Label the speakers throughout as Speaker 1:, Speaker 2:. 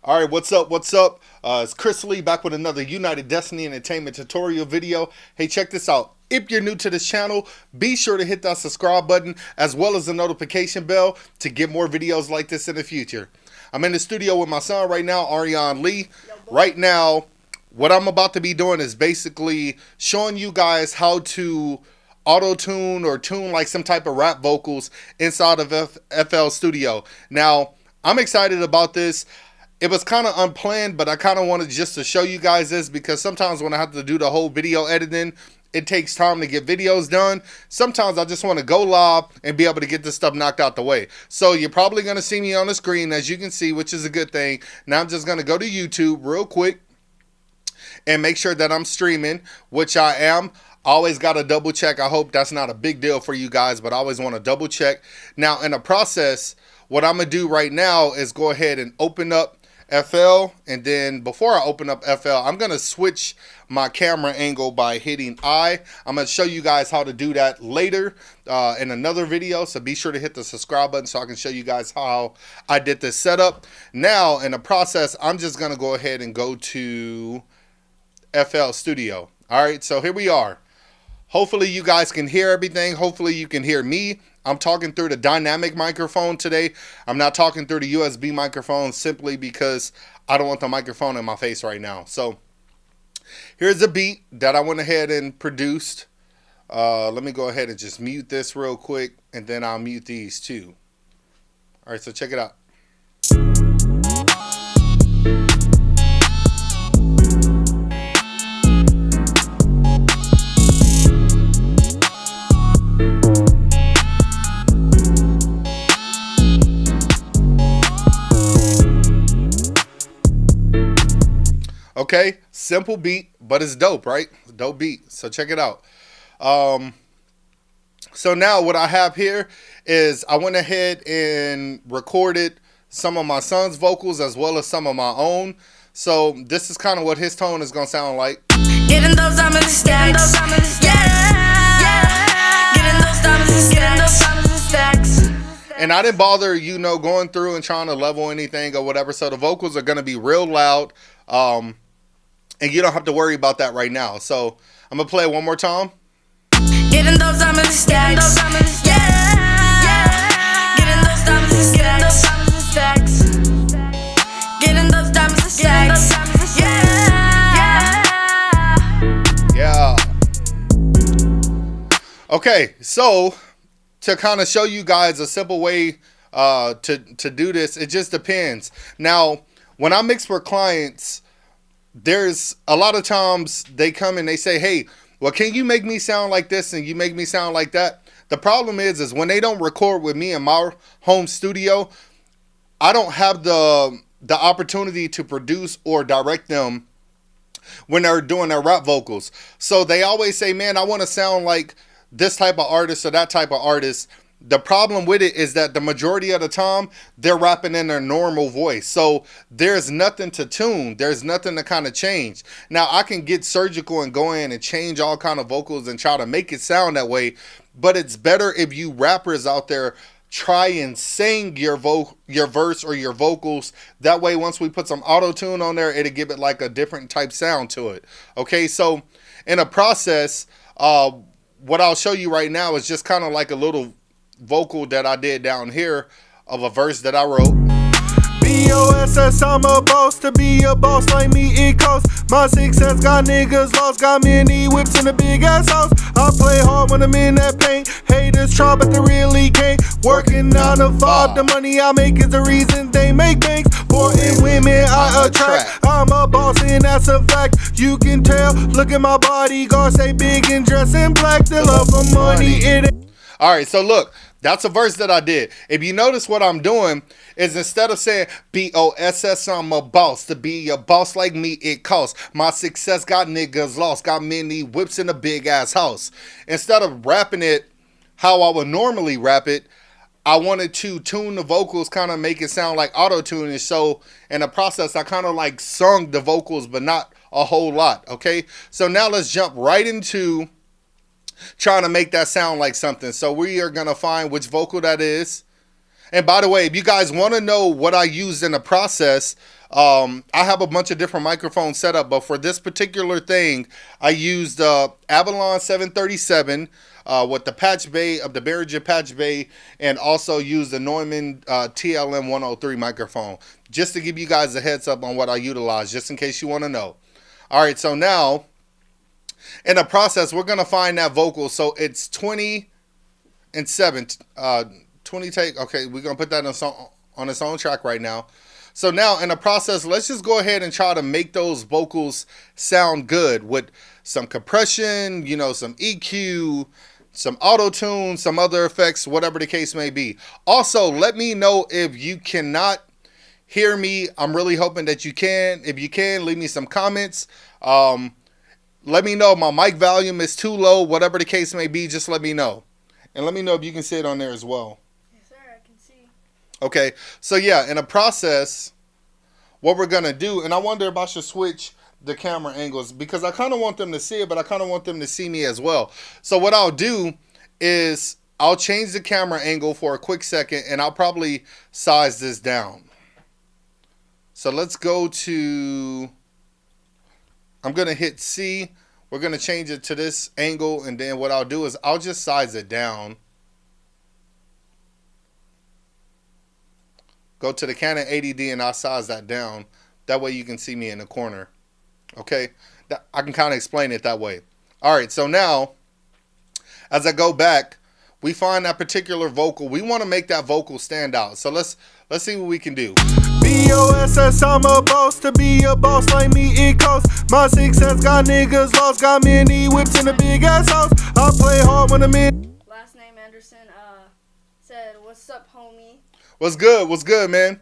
Speaker 1: All right, what's up? What's up? It's Chris Lee back with another United Destiny Entertainment tutorial video. Hey, check this out. If you're new to this channel, be sure to hit that subscribe button as well as the notification bell to get more videos like this in the future. I'm in the studio with my son right now, Ariane Lee. Right now, what I'm about to be doing is basically showing you guys how to auto-tune or tune like some type of rap vocals inside of FL Studio. Now, I'm excited about this. It was kind of unplanned, but I kind of wanted just to show you guys this because sometimes when I have to do the whole video editing, it takes time to get videos done. Sometimes I just want to go live and be able to get this stuff knocked out the way. So you're probably going to see me on the screen, as you can see, which is a good thing. Now I'm just going to go to YouTube real quick and make sure that I'm streaming, which I am. Always got to double check. I hope that's not a big deal for you guys, but I always want to double check. Now in the process, what I'm going to do right now is go ahead and open up FL, and then before I open up FL, I'm going to switch my camera angle by hitting I. I'm going to show you guys how to do that later in another video, so be sure to hit the subscribe button so I can show you guys how I did this setup. Now, in the process, I'm just going to go ahead and go to FL Studio. All right, so here we are. Hopefully you guys can hear everything. Hopefully you can hear me. I'm talking through the dynamic microphone today. I'm not talking through the USB microphone simply because I don't want the microphone in my face right now. So here's a beat that I went ahead and produced. Let me go ahead and just mute this real quick, and then I'll mute these too. All right, so check it out. Okay, simple beat, but it's dope, right? Dope beat. So check it out. So now what I have here is I went ahead and recorded some of my son's vocals as well as some of my own. So this is kind of what his tone is going to sound like.
Speaker 2: Getting those diamonds and stacks. Getting those diamonds and stacks.
Speaker 1: And I didn't bother, you know, going through and trying to level anything or whatever. So the vocals are going to be real loud. And you don't have to worry about that right now. So I'm going to play it one more time.
Speaker 2: Getting those diamonds and stacks. Getting those diamonds and stacks. Getting those diamonds and stacks.
Speaker 1: Yeah. Okay, so to kind of show you guys a simple way to do this, it just depends. Now, when I mix for clients, there's a lot of times they come and they say, hey, well, can you make me sound like this and you make me sound like that? The problem is when they don't record with me in my home studio, I don't have the opportunity to produce or direct them when they're doing their rap vocals. So they always say, man, I want to sound like this type of artist or that type of artist. The problem with it is that the majority of the time they're rapping in their normal voice. So there's nothing to tune. There's nothing to kind of change. Now I can get surgical and go in and change all kind of vocals and try to make it sound that way. But it's better if you rappers out there try and sing your verse or your vocals. That way, once we put some auto-tune on there, it'll give it like a different type sound to it. Okay, so in a process, what I'll show you right now is just kind of like a little vocal that I did down here of a verse that I wrote.
Speaker 3: BOSS, I'm a boss. To be a boss like me, it costs. My success got niggas lost. Got many whips in a big ass house. I play hard when I'm in that paint. Haters try, but they really can't. Working 9 to 5. The money I make is the reason they make banks. Important women I attract. I'm a boss and that's a fact. You can tell. Look at my bodyguard, say big and dress in black. The love for money, it ain't.
Speaker 1: All right, so look. That's a verse that I did. If you notice what I'm doing is instead of saying BOSS, I'm a boss. To be a boss like me, it costs. My success got niggas lost. Got many whips in a big ass house. Instead of rapping it how I would normally rap it, I wanted to tune the vocals, kind of make it sound like auto-tune. And so in the process, I kind of like sung the vocals, but not a whole lot. Okay, so now let's jump right into trying to make that sound like something. So we are going to find which vocal that is. And by the way, if you guys want to know what I used in the process, I have a bunch of different microphones set up, but for this particular thing, I used Avalon 737 with the patch bay of the Behringer patch bay, and also used the Neumann TLM 103 microphone, just to give you guys a heads up on what I utilize, just in case you want to know. All right, so now in the process, we're gonna find that vocal. So it's 20 and 7, 20 take. Okay, we're gonna put that on its own track right now. So now in the process, let's just go ahead and try to make those vocals sound good with some compression, you know, some EQ, some auto-tune, some other effects, whatever the case may be. Also, let me know if you cannot hear me. I'm really hoping that you can. If you can, leave me some comments. Let me know if my mic volume is too low, whatever the case may be, just let me know. And let me know if you can see it on there as well.
Speaker 4: Yes, sir, I can see.
Speaker 1: Okay, so yeah, in a process, what we're gonna do, and I wonder if I should switch the camera angles, because I kind of want them to see it, but I kind of want them to see me as well. So what I'll do is I'll change the camera angle for a quick second, and I'll probably size this down. So let's go to, I'm gonna hit C. We're gonna change it to this angle, and then what I'll do is I'll just size it down. Go to the Canon 80D and I'll size that down. That way you can see me in the corner. Okay, I can kind of explain it that way. All right, so now as I go back, we find that particular vocal. We want to make that vocal stand out. So let's see what we can do.
Speaker 3: BOSS, I'm a boss. To be a boss like me, it costs. My success got niggas lost. Got many whips in a big ass house. I play hard when I'm in.
Speaker 4: Last name Anderson said, "What's up, homie?"
Speaker 1: What's good? What's good, man?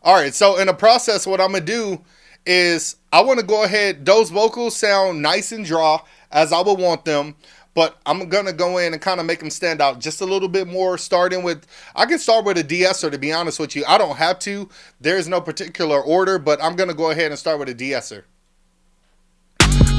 Speaker 1: All right, so in the process, what I'm going to do is I want to go ahead. Those vocals sound nice and draw as I would want them, but I'm going to go in and kind of make them stand out just a little bit more, starting with, I can start with a de-esser, to be honest with you. I don't have to. There's no particular order, but I'm going to go ahead and start with a de-esser.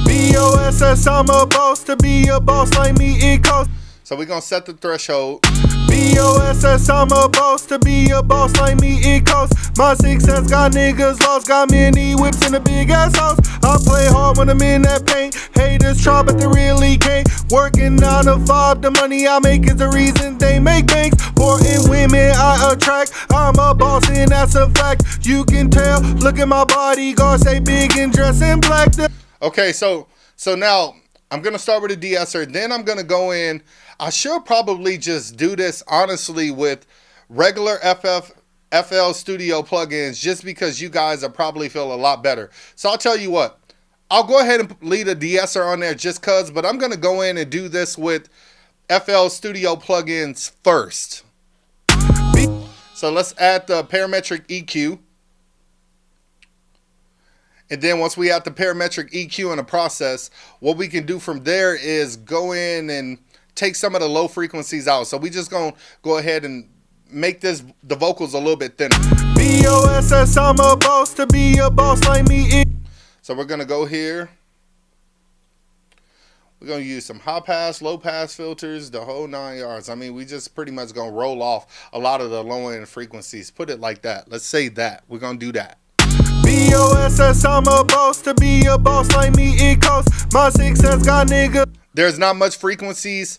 Speaker 3: BOSS, I'm a boss. To be a boss like me, it costs.
Speaker 1: So we're going to set the threshold.
Speaker 3: BOSS, I'm a boss. To be a boss like me, it costs. My success got niggas lost. Got many whips in a big ass house. I play hard when I'm in that paint. Haters try, but they really can't. Working 9 to 5, the money I make is the reason they make banks. Important women I attract. I'm a boss and that's a fact. You can tell. Look at my bodyguard, stay big and dress in black.
Speaker 1: Okay, so now I'm going to start with a de-esser. Then I'm going to go in. I should probably just do this, honestly, with regular FL Studio plugins, just because you guys will probably feel a lot better. So I'll tell you what. I'll go ahead and leave a de-esser on there just because, but I'm going to go in and do this with FL Studio plugins first. So let's add the parametric EQ. And then once we have the parametric EQ in the process, what we can do from there is go in and take some of the low frequencies out. So we just gonna go ahead and make the vocals a little bit thinner.
Speaker 3: BOSS, I'm a boss. To be a boss like me.
Speaker 1: So we're gonna go here. We're gonna use some high pass, low pass filters, the whole 9 yards. I mean, we just pretty much gonna roll off a lot of the low end frequencies. Put it like that. Let's say that. We're gonna do that.
Speaker 3: BOSS, I'm a boss. To be a boss like me, it costs. My success got niggas.
Speaker 1: There's not much frequencies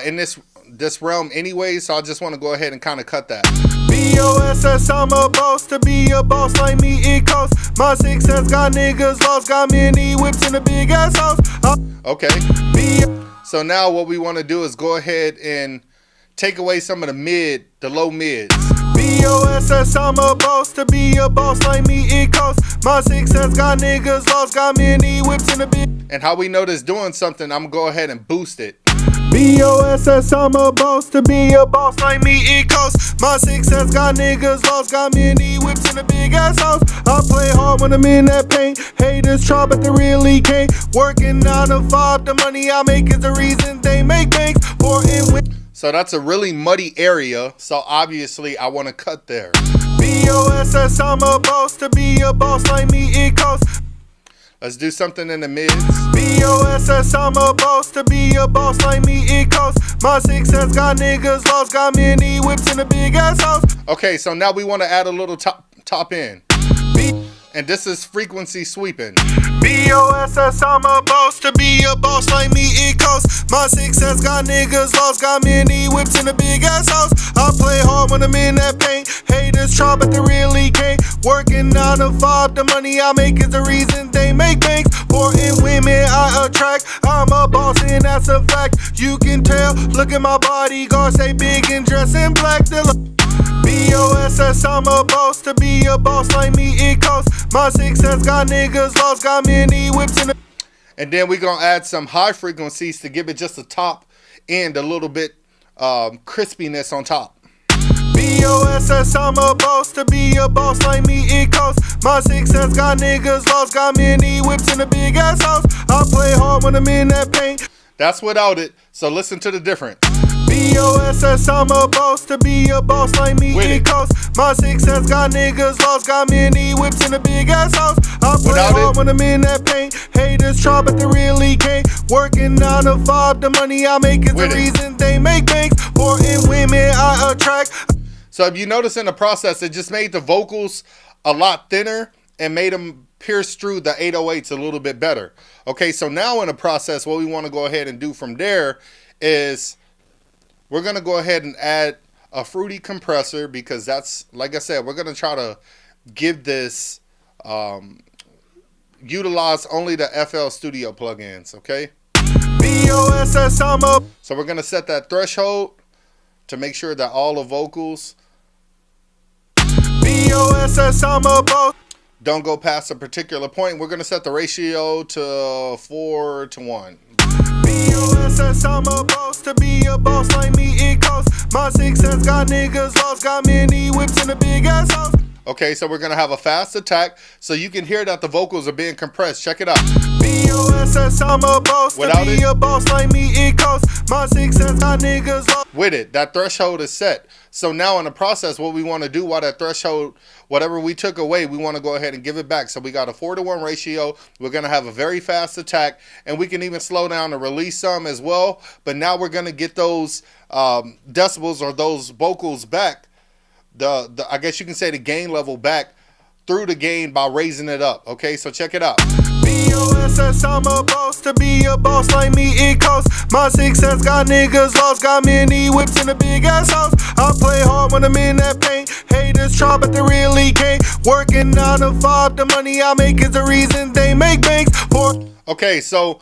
Speaker 1: in this realm anyway, so I just want to go ahead and kind of cut that.
Speaker 3: BOSS, I'm a boss. To be a boss like me, it costs. My success got niggas lost. Got many whips in a big ass house.
Speaker 1: Okay. So now what we want to do is go ahead and take away some of the low mids.
Speaker 3: BOSS, I'm a boss. To be a boss like me, it costs. My success got niggas lost. Got many whips in a big.
Speaker 1: And how we know this doing something, I'm gonna go ahead and boost it.
Speaker 3: BOSS, I'm a boss. To be a boss like me, it costs. My success got niggas lost. Got many whips in a big ass house. I play hard when I'm in that paint. Haters try, but they really can't. Working 9 to 5, the money I make is the reason they make banks.
Speaker 1: So that's a really muddy area, so obviously I want to cut there.
Speaker 3: BOSS, I'm a boss. To be a boss like me, it costs.
Speaker 1: Let's do something in the mids.
Speaker 3: BOSS, I'm a boss. To be a boss like me, it costs. My success got niggas lost. Got many whips in a big ass house.
Speaker 1: Okay, so now we want to add a little top end. And this is frequency sweeping.
Speaker 3: BOSS, I'm a boss. To be a boss like me, it costs. My success got niggas lost. Got many whips in a big ass house. I play hard when I'm in that paint. Haters try, but they really can't. Working 9 to 5, the money I make is the reason they make banks. Important women I attract. I'm a boss and that's a fact. You can tell. Look at my bodyguard, stay big and dress in black. BOSS, I'm a boss. To be a boss like me, it costs. My success got niggas lost. Got many whips in the...
Speaker 1: And then we're going to add some high frequencies to give it just a top end, a little bit crispiness on top.
Speaker 3: BOSS, I'm a boss. To be a boss like me, it costs. My success got niggas lost. Got many whips in a big ass house. I play hard when I'm in that paint.
Speaker 1: That's without it. So listen to the difference.
Speaker 3: BOSS, I'm a boss. To be a boss like me, it costs. My success got niggas lost. Got many whips in a big ass house. I play hard when I'm in that paint. Haters try, but they really can't. Working 9 to 5, the money I make is the reason they make banks. Important women I attract.
Speaker 1: So if you notice in the process, it just made the vocals a lot thinner and made them pierce through the 808s a little bit better. Okay, so now in the process, what we want to go ahead and do from there is we're going to go ahead and add a Fruity Compressor, because that's, like I said, we're going to try to give this, utilize only the FL Studio plugins, okay?
Speaker 3: BOSS, I'm a...
Speaker 1: So we're going to set that threshold to make sure that all the vocals
Speaker 3: BOSS, I'm a boss.
Speaker 1: Don't go past a particular point. We're going to set the ratio to 4 to 1.
Speaker 3: BOSS, I'm a boss. To be a boss like me, it costs. My success got niggas lost. Got many whips in a big ass house.
Speaker 1: Okay, so we're going to have a fast attack so you can hear that the vocals are being compressed. Check it out.
Speaker 3: BOSS, I'm a boss. To be a boss like me, it costs. My success got niggas lost.
Speaker 1: With it, that threshold is set. So now in the process, what we want to do while that threshold, whatever we took away, we want to go ahead and give it back. So we got a 4 to 1 ratio. We're going to have a very fast attack, and we can even slow down and release some as well. But now we're going to get those decibels or those vocals back. I guess you can say the gain level back through the gain by raising it up. Okay, so check it out.
Speaker 3: BOSS, I'm a boss. To be a boss like me, it costs. My success got niggas lost. Got many whips in a big ass house. I play hard when I'm in that paint. Haters try, but they really can't. Working 9 to 5, the money I make is the reason they make banks.
Speaker 1: Okay, so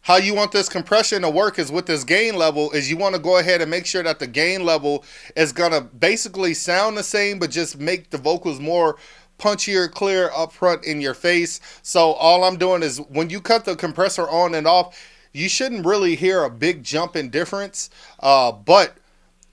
Speaker 1: how you want this compression to work is with this gain level is you want to go ahead and make sure that the gain level is going to basically sound the same, but just make the vocals more punchier, clear up front in your face. So all I'm doing is when you cut the compressor on and off, you shouldn't really hear a big jump in difference, but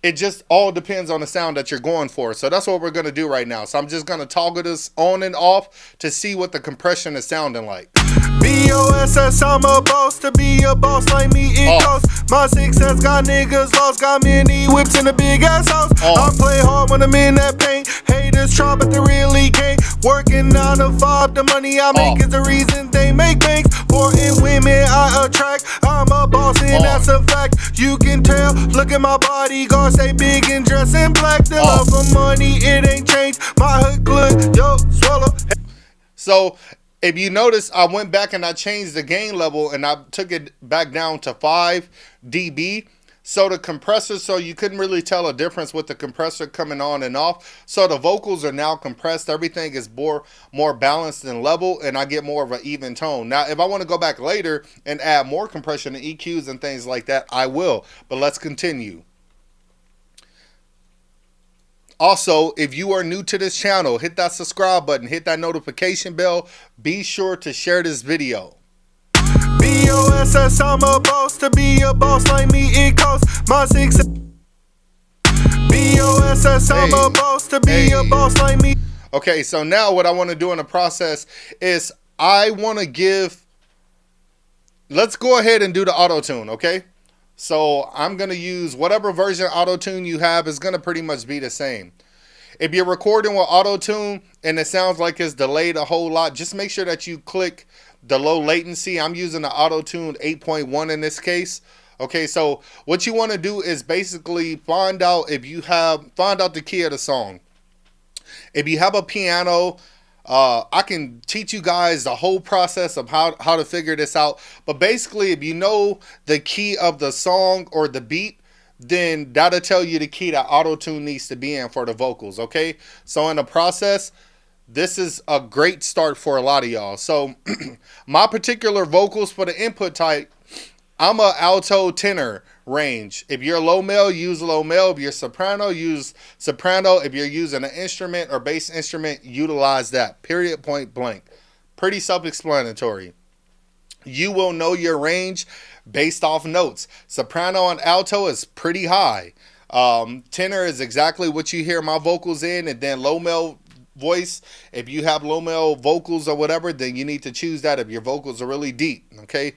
Speaker 1: it just all depends on the sound that you're going for. So that's what we're going to do right now. So I'm just going to toggle this on and off to see what the compression is sounding like.
Speaker 3: BOSS, I'm a boss. To be a boss like me, it costs. My success got niggas lost. Got many whips in a big ass house. I play hard when I'm in that paint. Haters try, but they really can't. Working 9 to 5, the money I make is the reason they make banks. Important women I attract. I'm a boss and that's a fact. You can tell. Look at my bodyguard, stay big and dress in black. The love for money, it ain't changed. My hood good, yo, swallow.
Speaker 1: So if you notice, I went back and I changed the gain level and I took it back down to 5 dB. So the compressor, so you couldn't really tell a difference with the compressor coming on and off. So the vocals are now compressed. Everything is more balanced and level, and I get more of an even tone. Now, if I want to go back later and add more compression and EQs and things like that, I will. But let's continue. Also, if you are new to this channel, hit that subscribe button, hit that notification bell. Be sure to share this video.
Speaker 3: BOSS, I'm a boss. To be a boss like me, it costs. My success. BOSS, I'm a boss. To be a boss like me.
Speaker 1: Okay, so now what I want to do in the process is I want to give, let's go ahead and do the auto-tune, okay? So I'm going to use whatever version of Autotune you have is going to pretty much be the same. If you're recording with Autotune and it sounds like it's delayed a whole lot, just make sure that you click the low latency. I'm using the Autotune 8.1 in this case. Okay, so what you want to do is basically find out the key of the song. If you have a piano, I can teach you guys the whole process of how to figure this out. But basically, if you know the key of the song or the beat, then that'll tell you the key that Autotune needs to be in for the vocals, okay? So in the process, this is a great start for a lot of y'all. So my particular vocals for the input type, I'm a alto tenor range. If you're low male, use low male. If you're soprano, use soprano. If you're using an instrument or bass instrument, utilize that. Period, point blank. Pretty self-explanatory. You will know your range based off notes. Soprano and alto is pretty high. Tenor is exactly what you hear my vocals in, and then low male voice. If you have low male vocals or whatever, then you need to choose that if your vocals are really deep. Okay,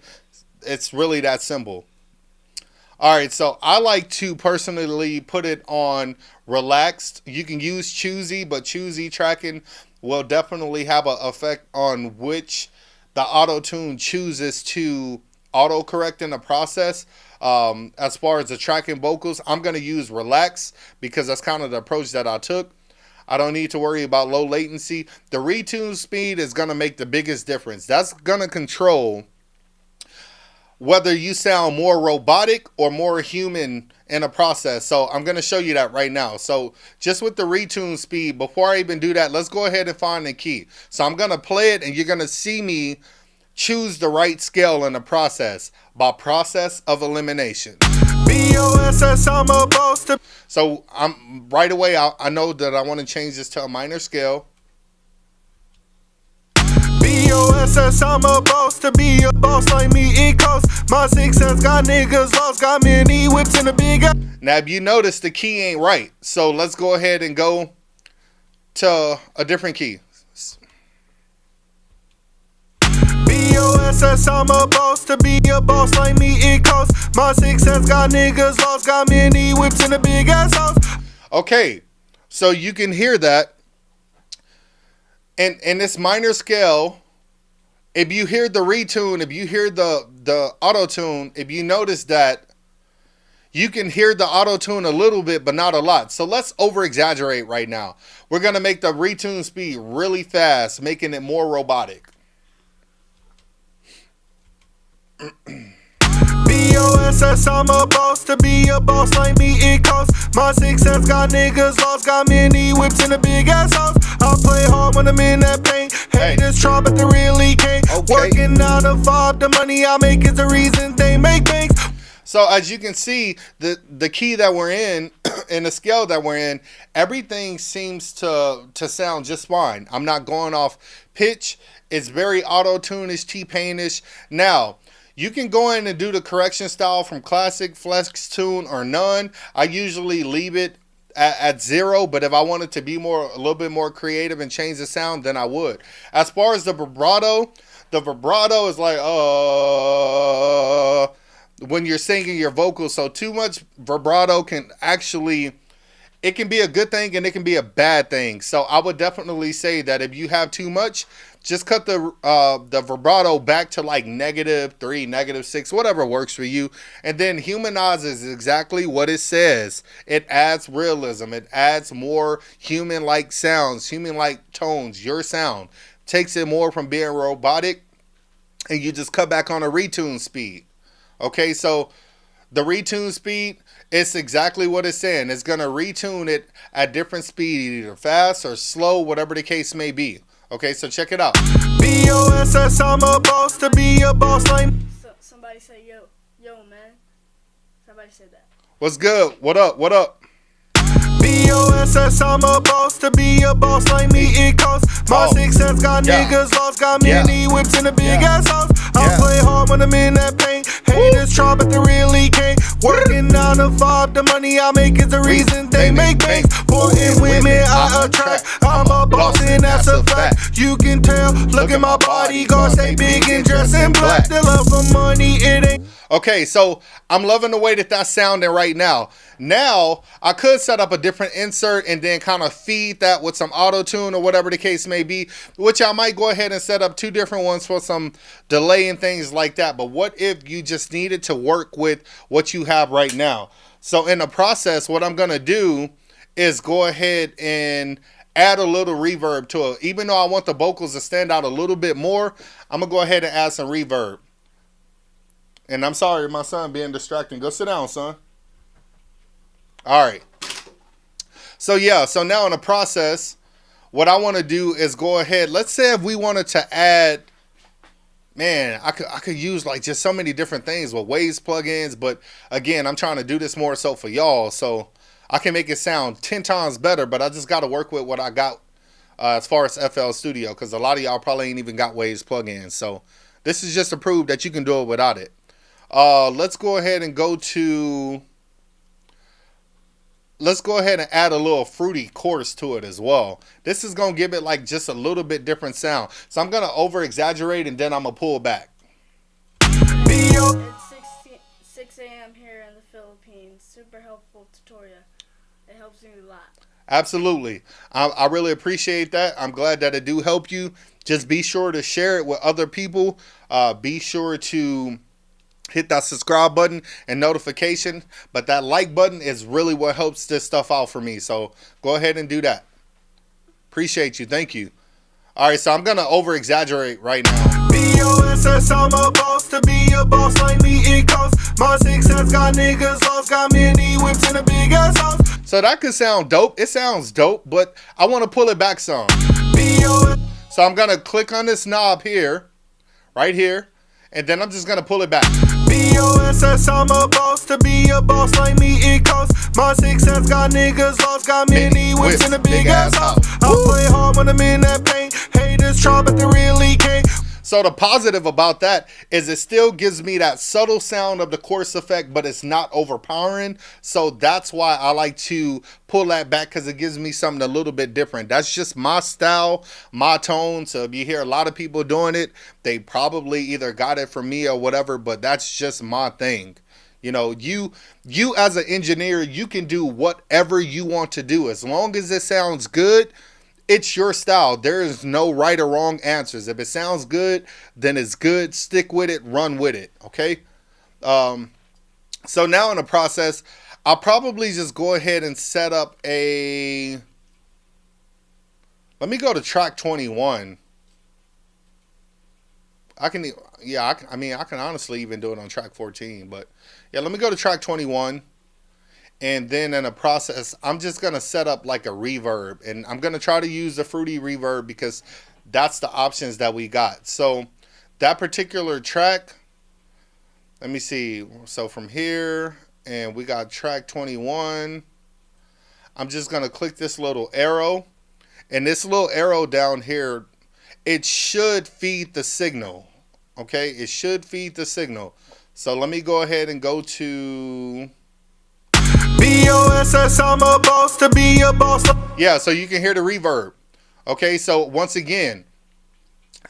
Speaker 1: it's really that simple. All right, so I like to personally put it on relaxed. You can use choosy, but choosy tracking will definitely have an effect on which the Autotune chooses to autocorrect in the process. As far as the tracking vocals, I'm going to use relax because that's kind of the approach that I took. I don't need to worry about low latency. The retune speed is going to make the biggest difference. That's going to control whether you sound more robotic or more human in a process. So I'm going to show you that right now. So just with the retune speed, before I even do that, let's go ahead and find the key. So I'm going to play it and you're going to see me choose the right scale in the process by process of elimination.
Speaker 3: BOSS, I'm a boss to.
Speaker 1: So I'm right away, I know that I want to change this to a minor scale.
Speaker 3: BOSS, I'm a boss to be a boss like me, it costs. My success got niggas lost, got many whips in a big ass.
Speaker 1: Now, if you notice, the key ain't right. So let's go ahead and go to a different key.
Speaker 3: BOSS, I'm a boss to be a boss like me, it costs. My success got niggas lost, got many whips in a big ass house.
Speaker 1: Okay, so you can hear that. And in this minor scale, if you hear the retune, if you hear the auto-tune, if you notice that, you can hear the auto-tune a little bit, but not a lot. So let's over-exaggerate right now. We're going to make the retune speed really fast, making it more robotic.
Speaker 3: BOSS, I'm a boss to be a boss like me, it costs. My success got niggas lost, got many whips in a big ass house. I play hard when I'm in that paint. Haters try, but they really can't.
Speaker 1: Okay.
Speaker 3: Working 9 to 5, the money I make is the reason they make banks.
Speaker 1: So as you can see, the key that we're in and the scale that we're in, everything seems to sound just fine. I'm not going off pitch. It's very auto-tune-ish, T-Pain-ish. Now, you can go in and do the correction style from classic, flex tune, or none. I usually leave it at 0, but if I wanted to be a little bit more creative and change the sound, then I would. As far as the vibrato is like when you're singing your vocals. So too much vibrato can actually, it can be a good thing and it can be a bad thing. So I would definitely say that if you have too much, just cut the vibrato back to like -3, -6, whatever works for you. And then humanize is exactly what it says. It adds realism. It adds more human-like sounds, human-like tones, your sound. Takes it more from being robotic, and you just cut back on a retune speed. Okay, so the retune speed, it's exactly what it's saying. It's going to retune it at different speed, either fast or slow, whatever the case may be. Okay, so check it out.
Speaker 3: BOSS, I'm a boss to be a boss like.
Speaker 4: Somebody say yo man. Somebody said that.
Speaker 1: What's good? What up? What up?
Speaker 3: BOSS, I'm a boss to be a boss like me, it costs. My success got niggas lost, got many whips in a big ass house. I play hard when I'm in that paint. Haters try, but they really can't. Working 9 to 5, the money I make is the reason they make banks. Important women I attract. I'm a boss and that's a fact. You can tell real. Look at my body, gon' stay big and dress in black. The love for money, it ain't.
Speaker 1: Okay, so I'm loving the way that that's sounding right now. Now, I could set up a different insert and then kind of feed that with some auto-tune or whatever the case may be, which I might go ahead and set up 2 different ones for some delay and things like that. But what if you just needed to work with what you have right now? So in the process, what I'm going to do is go ahead and add a little reverb to it. Even though I want the vocals to stand out a little bit more, I'm going to go ahead and add some reverb. And I'm sorry, my son being distracting. Go sit down, son. All right. So yeah, so now in the process, what I want to do is go ahead. Let's say if we wanted to add, man, I could use like just so many different things with Waves plugins. But again, I'm trying to do this more so for y'all, so I can make it sound 10 times better. But I just got to work with what I got as far as FL Studio, because a lot of y'all probably ain't even got Waves plugins. So this is just to prove that you can do it without it. Let's go ahead and go to, let's go ahead and add a little fruity chorus to it as well. This is going to give it like just a little bit different sound. So I'm going to over exaggerate and then I'm going to pull back.
Speaker 4: It's 6 a.m. here in the Philippines. Super helpful tutorial. It helps me a lot.
Speaker 1: Absolutely. I really appreciate that. I'm glad that it do help you. Just be sure to share it with other people. Be sure to hit that subscribe button and notification, but that like button is really what helps this stuff out for me. So go ahead and do that. Appreciate you. Thank you. All right, so I'm gonna over exaggerate right now.
Speaker 3: BOSS, I'm a boss. To be a boss like me, it costs. My success got niggas lost, got many whips in a big ass house.
Speaker 1: So that could sound dope. It sounds dope, but I want to pull it back some. So I'm gonna click on this knob here, right here, and then I'm just gonna pull it back.
Speaker 3: BOSS, I'm a boss. To be a boss like me, it costs. My success got niggas lost, got many whips in a big ass house. I play hard when I'm in that paint. Haters try, but they really can't.
Speaker 1: So the positive about that is it still gives me that subtle sound of the chorus effect, but it's not overpowering. So that's why I like to pull that back, because it gives me something a little bit different. That's just my style, my tone. So if you hear a lot of people doing it, they probably either got it from me or whatever, but that's just my thing. You know, you as an engineer, you can do whatever you want to do. As long as it sounds good, it's your style. There is no right or wrong answers. If it sounds good, then it's good. Stick with it, run with it. Okay. So now in the process, I'll probably just go ahead and set up a, let me go to track 21. I can honestly even do it on track 14, but yeah, let me go to track 21. And then in a process, I'm just going to set up like a reverb. And I'm going to try to use the Fruity reverb because that's the options that we got. So that particular track, let me see. So from here, and we got track 21. I'm just going to click this little arrow. And this little arrow down here, it should feed the signal. Okay, it should feed the signal. So let me go ahead and go to...
Speaker 3: BOSS, I'm a boss. To be a boss.
Speaker 1: Yeah, so you can hear the reverb. Okay, so once again,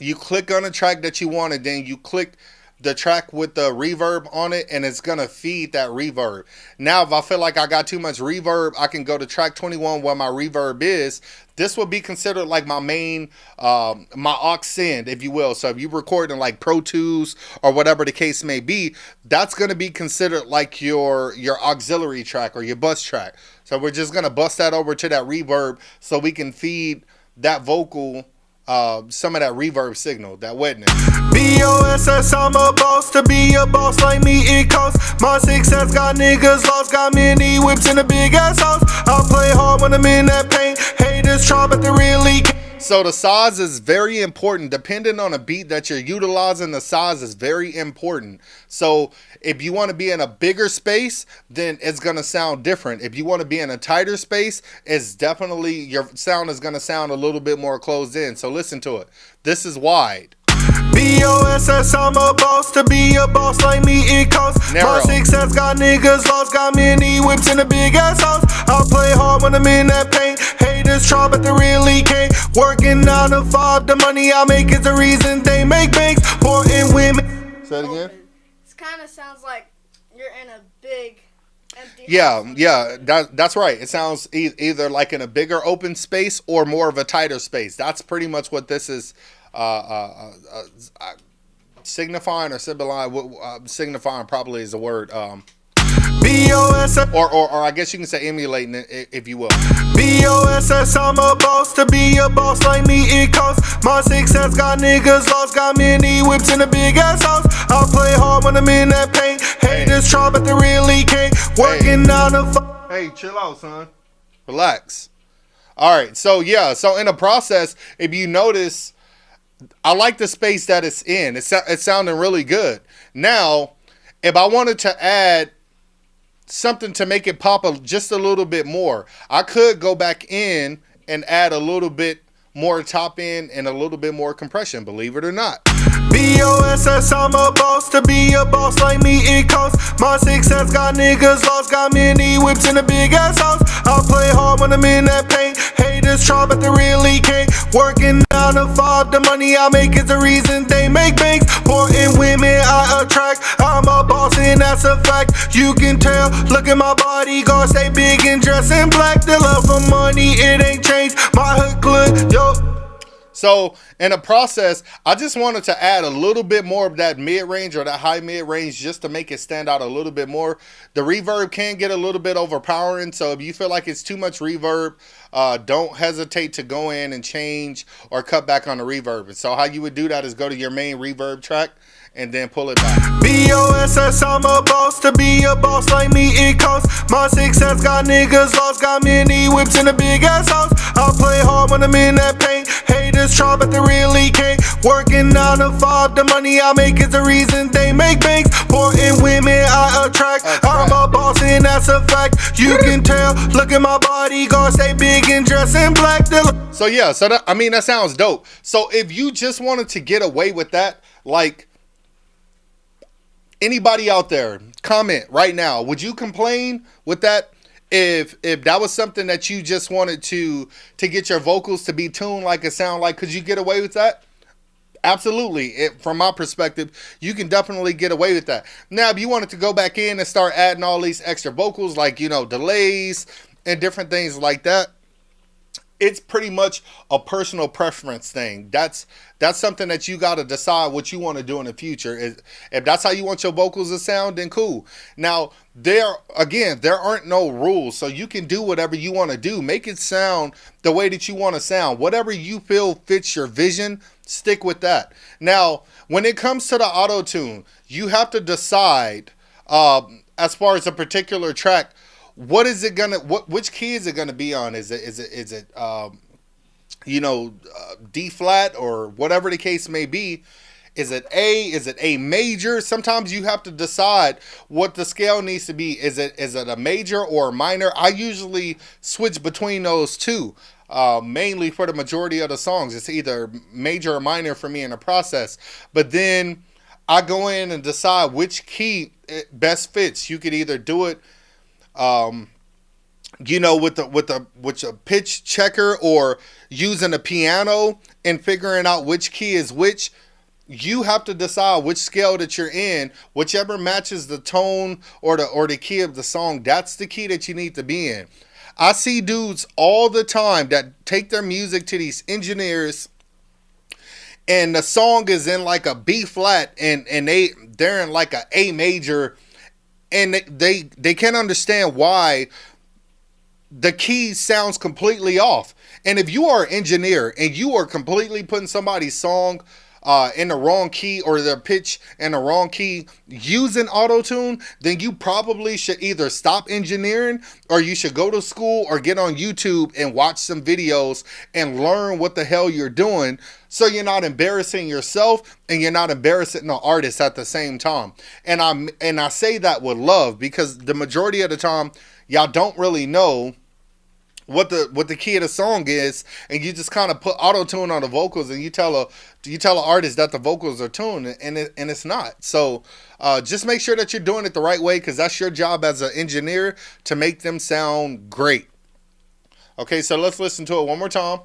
Speaker 1: you click on the track that you want, and then you click the track with the reverb on it, and it's gonna feed that reverb. Now, if I feel like I got too much reverb, I can go to track 21 where my reverb is. This would be considered like my main, my aux send, if you will. So if you record in like Pro Tools or whatever the case may be, that's gonna be considered like your auxiliary track or your bus track. So we're just gonna bust that over to that reverb so we can feed that vocal some of that reverb signal, that wetness.
Speaker 3: BOSS, I'm a boss. To be a boss like me, it costs. My success got niggas lost, got many whips in a big ass house. I play hard when I'm in that paint. Haters try, but they really can't.
Speaker 1: So the size is very important. Depending on the beat that you're utilizing, the size is very important. So if you want to be in a bigger space, then it's going to sound different. If you want to be in a tighter space, it's definitely, your sound is going to sound a little bit more closed in. So listen to it. This is wide.
Speaker 3: BOSS, I'm a boss. To be a boss like me, it costs.
Speaker 1: Narrow.
Speaker 3: My success got niggas lost, got many whips in a big ass house. I play hard when I'm in that paint. Haters try, but they really can't. Working 9 to 5, the money I make is the reason they make banks. Supporting women.
Speaker 1: Say it again.
Speaker 4: Open. It kind of sounds like you're in a big empty
Speaker 1: Yeah,
Speaker 4: house.
Speaker 1: yeah, that's right. It sounds either like in a bigger open space or more of a tighter space. That's pretty much what this is signifying or symbolizing. Signifying probably is the word.
Speaker 3: BOS.
Speaker 1: Or I guess you can say emulating it, if you will.
Speaker 3: BOSS, I'm a boss. To be a boss like me, it costs. My success got niggas lost. Got many whips in a big ass house. I play hard when I'm in that pain. Haters try, but they really can't. Working 9 to 5.
Speaker 1: Hey, chill out, son. Relax. All right, so yeah, so in the process, if you notice, I like the space that it's in. It's sounding really good. Now, if I wanted to add something to make it pop just a little bit more, I could go back in and add a little bit more top end and a little bit more compression, believe it or not.
Speaker 3: BOSS, I'm a boss. To be a boss like me, it costs. My success got niggas lost. Got many whips in a big ass house. I play hard when I'm in that pain. Haters try, but they really can't. Working 9 to 5, the money I make is the reason they make banks. Supporting women I attract. I'm a boss and that's a fact. You can tell. Look at my bodyguard, stay big and dress in black. The love for money, it ain't changed. My hood good, yo.
Speaker 1: So in the process, I just wanted to add a little bit more of that mid-range or that high mid-range just to make it stand out a little bit more. The reverb can get a little bit overpowering, so if you feel like it's too much reverb, don't hesitate to go in and change or cut back on the reverb. And so how you would do that is go to your main reverb track and then pull it back.
Speaker 3: BOSS, I'm a boss. To be a boss like me, it costs. My success got niggas lost. Got many whips in a big ass house. I play hard when I'm in that pain. Haters try, but they really can't. Working 9 to 5, the money I make is the reason they make banks. Supporting women I attract. I'm a boss and that's a fact. You can tell. Look at my bodyguard, stay big and dress in black.
Speaker 1: So yeah, so that, I mean, that sounds dope. So if you just wanted to get away with that, like, anybody out there, comment right now. Would you complain with that if that was something that you just wanted to get your vocals to be tuned like it sound like? Could you get away with that? Absolutely. From my perspective, you can definitely get away with that. Now, if you wanted to go back in and start adding all these extra vocals, like, you know, delays and different things like that, it's pretty much a personal preference thing. That's something that you got to decide what you want to do in the future. If that's how you want your vocals to sound, then cool. Now, there aren't no rules, so you can do whatever you want to do. Make it sound the way that you want to sound. Whatever you feel fits your vision, stick with that. Now, when it comes to the auto-tune, you have to decide, as far as a particular track, what is it gonna? Which key is it gonna be on? Is it D flat or whatever the case may be? Is it A? Is it A major? Sometimes you have to decide what the scale needs to be. Is it a major or a minor? I usually switch between those two. Mainly for the majority of the songs, it's either major or minor for me in the process. But then I go in and decide which key it best fits. You could either do it with a pitch checker or using a piano and figuring out which key is which. You have to decide which scale that you're in, whichever matches the tone or the key of the song. That's the key that you need to be in. I see dudes all the time that take their music to these engineers and the song is in like a B flat and they're in like a A major. And they can't understand why the key sounds completely off. And if you are an engineer and you are completely putting somebody's song in the wrong key or their pitch in the wrong key using auto-tune, then you probably should either stop engineering or you should go to school or get on YouTube and watch some videos and learn what the hell you're doing, so you're not embarrassing yourself and you're not embarrassing the artist at the same time. And I say that with love, because the majority of the time y'all don't really know what the key of the song is, and you just kind of put auto-tune on the vocals and you tell an artist that the vocals are tuned, and it's not. So just make sure that you're doing it the right way, because that's your job as an engineer, to make them sound great. Okay, so let's listen to it one more time.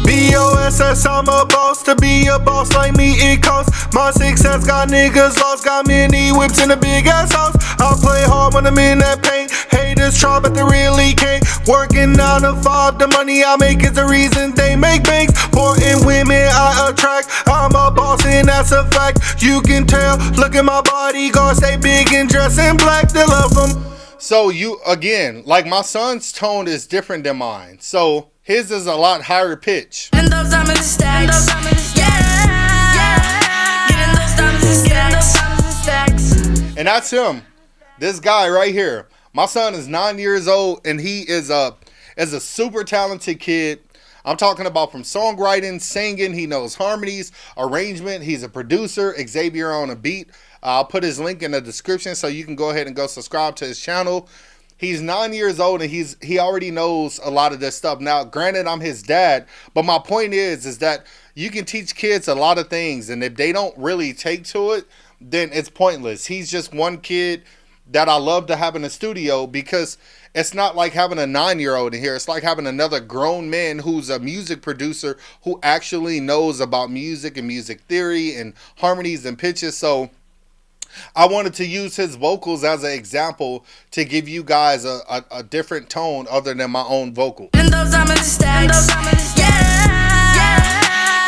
Speaker 3: BOSS, I'm a boss. To be a boss like me, it costs. My success got niggas lost. Got many whips in a big ass house. I play hard when I'm in that pain. Haters try, but they really can't. Working 9 to 5, the money I make is the reason they make banks. Important women I attract. I'm a boss, and that's a fact. You can tell. Look at my bodyguard, stay big and dress in black. They love them.
Speaker 1: So you, again, like my son's tone is different than mine. So his is a lot higher pitch.
Speaker 2: Getting those diamonds and stacks. Getting those diamonds and stacks.
Speaker 1: And that's him. This guy right here. My son is 9 years old, and he is a super talented kid. I'm talking about from songwriting, singing. He knows harmonies, arrangement. He's a producer. Xavier on a beat. I'll put his link in the description so you can go ahead and go subscribe to his channel. He's 9 years old, and he already knows a lot of this stuff. Now, granted, I'm his dad, but my point is that you can teach kids a lot of things, and if they don't really take to it, then it's pointless. He's just one kid that I love to have in the studio, because it's not like having a 9-year-old in here. It's like having another grown man who's a music producer who actually knows about music and music theory and harmonies and pitches. So I wanted to use his vocals as an example to give you guys a different tone other than my own vocal.
Speaker 2: Getting those diamonds and stacks.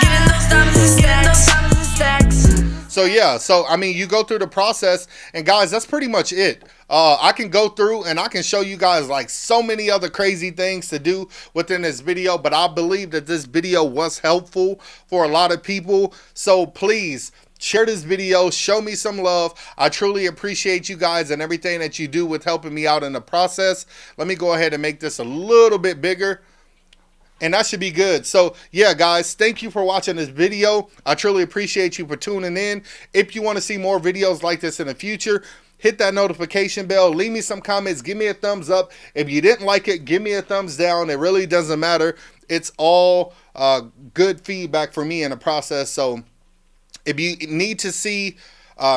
Speaker 2: Getting those diamonds and stacks.
Speaker 1: So yeah, so I mean, you go through the process, and guys, that's pretty much it. I can go through and I can show you guys like so many other crazy things to do within this video, but I believe that this video was helpful for a lot of people. So please share this video, show me some love. I truly appreciate you guys and everything that you do with helping me out in the process. Let me go ahead and make this a little bit bigger, and that should be good. So yeah, guys, thank you for watching this video. I truly appreciate you for tuning in. If you want to see more videos like this in the future, hit that notification bell, leave me some comments, give me a thumbs up. If you didn't like it, give me a thumbs down. It really doesn't matter. It's all good feedback for me in the process. So if you need to see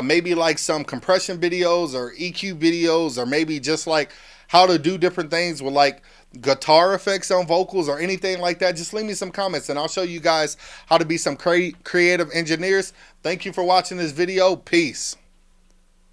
Speaker 1: maybe like some compression videos or EQ videos, or maybe just like how to do different things with like guitar effects on vocals or anything like that, just leave me some comments and I'll show you guys how to be some creative engineers. Thank you for watching this video. Peace.